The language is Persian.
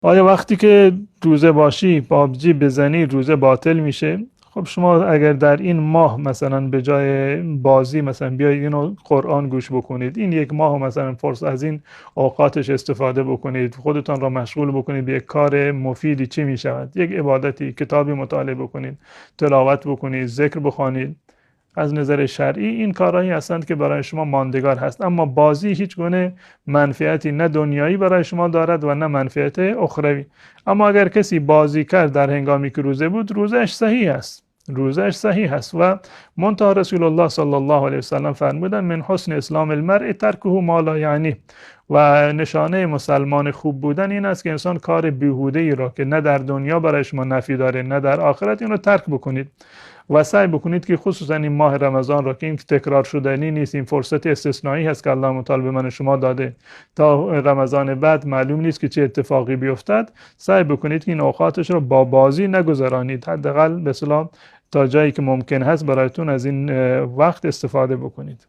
آیا وقتی که روزه باشی پابجی بزنی روزه باطل میشه؟ خب شما اگر در این ماه مثلا به جای بازی مثلا بیاید اینو قرآن گوش بکنید، این یک ماه مثلا فرصت از این اوقاتش استفاده بکنید، خودتان را مشغول بکنید به یک کار مفیدی، چی می شود؟ یک عبادتی، کتابی مطالعه بکنید، تلاوت بکنید، ذکر بخوانید. از نظر شرعی این کارهایی هستند که برای شما ماندگار هست. اما بازی هیچ گونه منفعتی نه دنیایی برای شما دارد و نه منفعت اخروی. اما اگر کسی بازی کرد در هنگامی که روزه بود، روزش صحیح است، روزش صحیح است. و منتها رسول الله صلی الله علیه وسلم فرمودند من حسن اسلام المرء ترکه ما لا یعنی، و نشانه مسلمان خوب بودن این است که انسان کار بیهوده ای را که نه در دنیا برای شما نفی داره نه در آخرت، این رو ترک بکنید. و سعی بکنید که خصوصا این ماه رمضان را که این تکرار شدنی نیست، این فرصت استثنایی هست که الله متعال به من شما داده، تا رمضان بعد معلوم نیست که چه اتفاقی بیفتد. سعی بکنید که این اوقاتش را با بازی نگذرانید، حداقل به اصطلاح تا جایی که ممکن هست برایتون از این وقت استفاده بکنید.